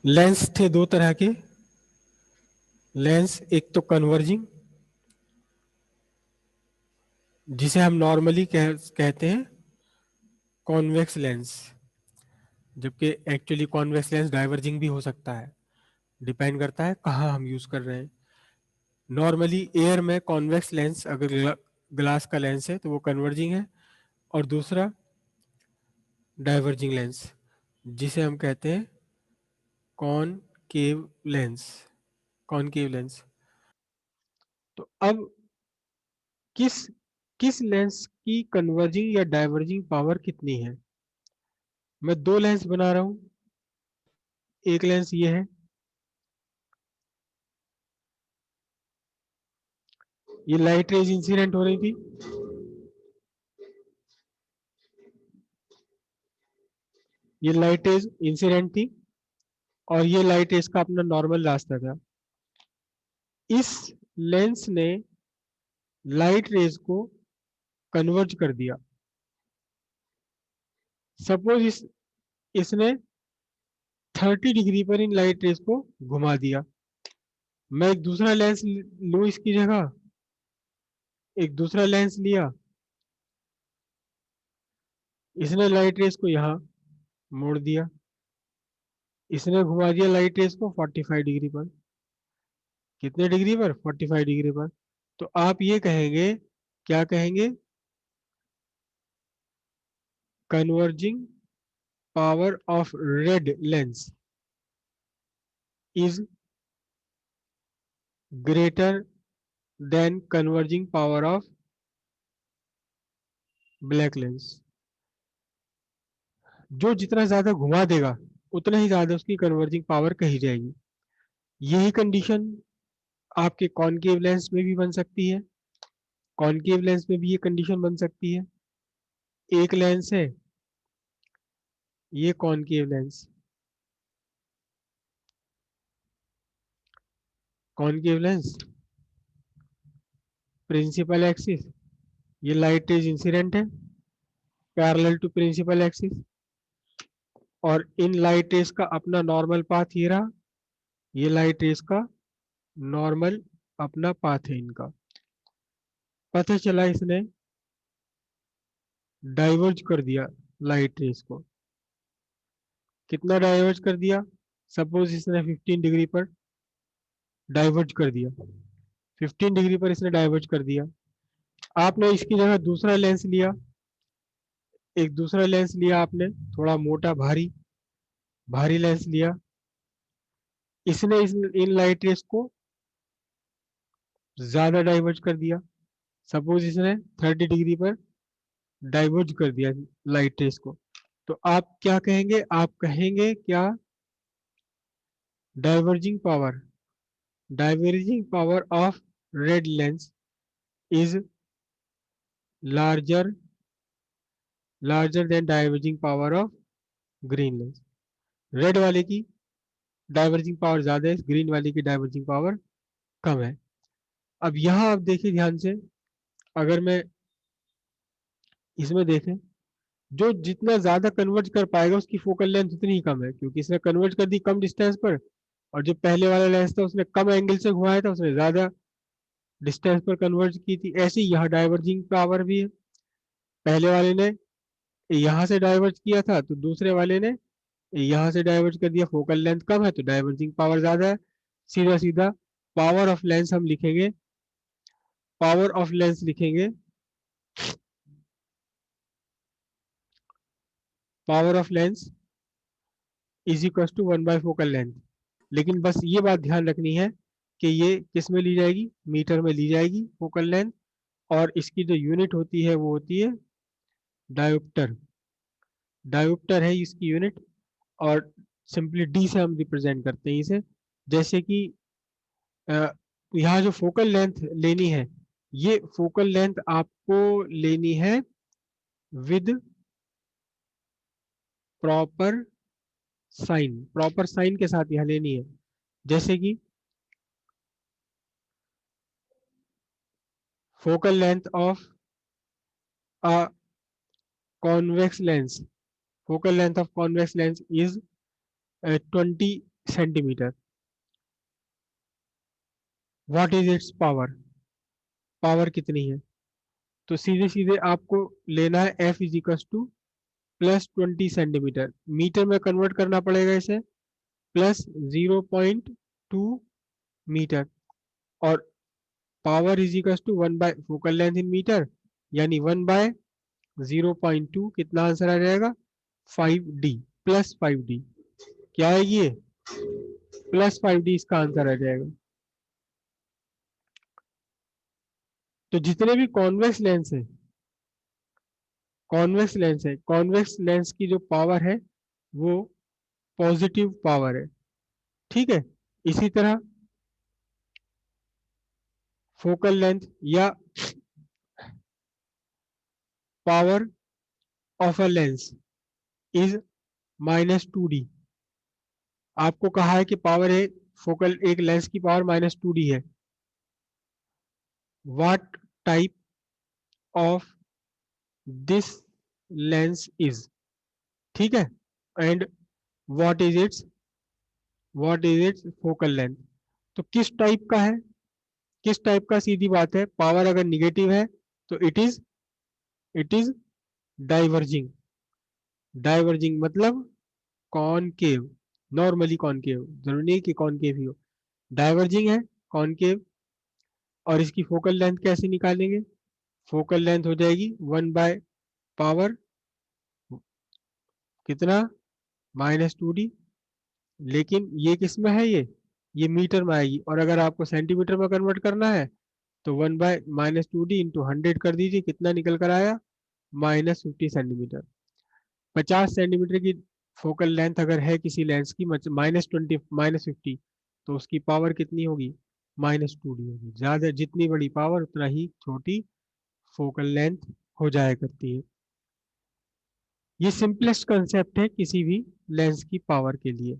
Lens थे दो तरह के लेंस, एक तो कन्वर्जिंग जिसे हम नॉर्मली कहते हैं कॉन्वेक्स लेंस, जबकि एक्चुअली कॉन्वेक्स लेंस डाइवर्जिंग भी हो सकता है, डिपेंड करता है कहाँ हम यूज कर रहे हैं। नॉर्मली एयर में कॉन्वेक्स लेंस अगर ग्लास का लेंस है तो वो कन्वर्जिंग है, और दूसरा डाइवर्जिंग लेंस जिसे हम कहते हैं कॉनकेव लेंस। Concave lens. तो अब किस किस लेंस की कन्वर्जिंग या डाइवर्जिंग पावर कितनी है? मैं दो लेंस बना रहा हूं। एक लेंस ये है, ये लाइट रेज इंसिडेंट हो रही थी, ये लाइट रेज इंसिडेंट थी, और ये लाइट रेज का अपना नॉर्मल रास्ता था। इस लेंस ने लाइट रेज को कन्वर्ज कर दिया। सपोज इसने 30 डिग्री पर इन लाइट रेज को घुमा दिया। मैं एक दूसरा लेंस लूं इसकी जगह, एक दूसरा लेंस लिया, इसने लाइट रेज को यहाँ मोड़ दिया, इसने घुमा दिया लाइट रेज को 45 डिग्री पर। कितने डिग्री पर? 45 डिग्री पर। तो आप ये कहेंगे, क्या कहेंगे? Converging power of red lens is greater than converging power of black lens. जो जितना ज्यादा घुमा देगा उतना ही ज्यादा उसकी कन्वर्जिंग पावर कही जाएगी। यही कंडीशन आपके कॉनकेव लेंस में भी बन सकती है। कॉनकेव लेंस में भी ये कंडीशन बन सकती है। एक लेंस है, ये concave lens, concave lens, principal axis, ये लाइट रेज इंसिडेंट है पैरेलल टू प्रिंसिपल एक्सिस, और इन लाइट रेज का अपना नॉर्मल पाथ ये रहा। ये लाइट रेज का नॉर्मल अपना पाथ है इनका। पता चला इसने डाइवर्ज कर दिया लाइट रेज को। कितना डाइवर्ज कर दिया? सपोज इसने 15 डिग्री पर डाइवर्ज कर दिया, 15 डिग्री पर इसने डाइवर्ज कर दिया। आपने इसकी जगह दूसरा लेंस लिया, एक दूसरा लेंस लिया आपने, थोड़ा मोटा भारी भारी लेंस लिया, इसने इन लाइट रेस को ज्यादा डाइवर्ज कर दिया। सपोज इसने 30 डिग्री पर डाइवर्ज कर दिया लाइट रेस को। तो आप क्या कहेंगे? आप कहेंगे क्या? Diverging power, diverging power of red lens is larger larger than diverging power of green lens. Red वाले की डाइवर्जिंग पावर ज्यादा है, ग्रीन वाले की डाइवर्जिंग पावर कम है। अब यहां आप देखिए ध्यान से, अगर मैं इसमें देखें, जो जितना ज्यादा कन्वर्ज कर पाएगा उसकी फोकल लेंथ उतनी ही कम है, क्योंकि इसने कन्वर्ज कर दी कम डिस्टेंस पर, और जो पहले वाला लेंस था उसने कम एंगल से घुमाया था, उसने ज्यादा डिस्टेंस पर कन्वर्ज की थी। ऐसे ही यहाँ डाइवर्जिंग पावर भी है। पहले वाले ने यहाँ से डाइवर्ज किया था तो दूसरे वाले ने यहाँ से डाइवर्ज कर दिया, फोकल लेंथ कम है तो डाइवर्जिंग पावर ज्यादा है। सीधा सीधा पावर ऑफ लेंस हम लिखेंगे, पावर ऑफ लेंस लिखेंगे, power of lens is equal to focal length. लेकिन बस ये बात ध्यान रखनी है कि ये किस में ली जाएगी? मीटर में ली जाएगी फोकल लेंथ, और इसकी जो यूनिट होती है वो होती है डायोप्टर। डायोप्टर है इसकी यूनिट, और सिंपली डी से हम रिप्रेजेंट करते हैं इसे। जैसे कि अ, यहाँ जो फोकल लेंथ लेनी है, ये फोकल लेंथ आपको लेनी है with proper sign, proper sign के साथ यहाँ लेनी है। जैसे कि focal length of a convex lens, focal length of convex lens is 20 centimetre. What is its power, power कितनी है? तो सीधे सीधे आपको लेना है F is equal to +20 centimetre, metre में कन्वर्ट करना पड़ेगा इसे, प्लस 0.2 मीटर, और power is equal to 1 by focal length in metre, यानी 1 बाय 0.2, कितना आंसर आ जाएगा? 5D, +5D। क्या है ये? +5D इसका आंसर आ जाएगा। तो जितने भी कॉन्वेक्स लेंस है, कॉन्वेक्स लेंस की जो पावर है वो पॉजिटिव पावर है, ठीक है। इसी तरह फोकल लेंथ या power of a lens is -2D। आपको कहा है कि पावर है फोकल, एक लेंस की पावर -2D है। What type of this lens is, ठीक है, and what is it's focal length. तो किस टाइप का है, किस टाइप का, सीधी बात है, पावर अगर निगेटिव है तो इट इज डाइवर्जिंग। डाइवर्जिंग मतलब कॉनकेव, नॉर्मली कॉनकेव, जरूरी नहीं कि कॉनकेव ही हो, डाइवर्जिंग है, कॉनकेव। और इसकी फोकल लेंथ कैसे निकालेंगे? फोकल लेंथ हो जाएगी 1 बाय पावर कितना, -2D। लेकिन ये किस में है, ये मीटर में आएगी, और अगर आपको सेंटीमीटर में कन्वर्ट करना है तो 1 बाय -2D इंटू 100 कर दीजिए, कितना निकल कर आया? -50 सेंटीमीटर। 50 सेंटीमीटर की फोकल लेंथ अगर है किसी लेंस की, -20 -50, तो उसकी पावर कितनी होगी? -2D होगी। ज़्यादा जितनी बड़ी पावर उतना ही छोटी फोकल लेंथ हो जाया करती है। ये सिंपलेस्ट कंसेप्ट है किसी भी लेंस की पावर के लिए।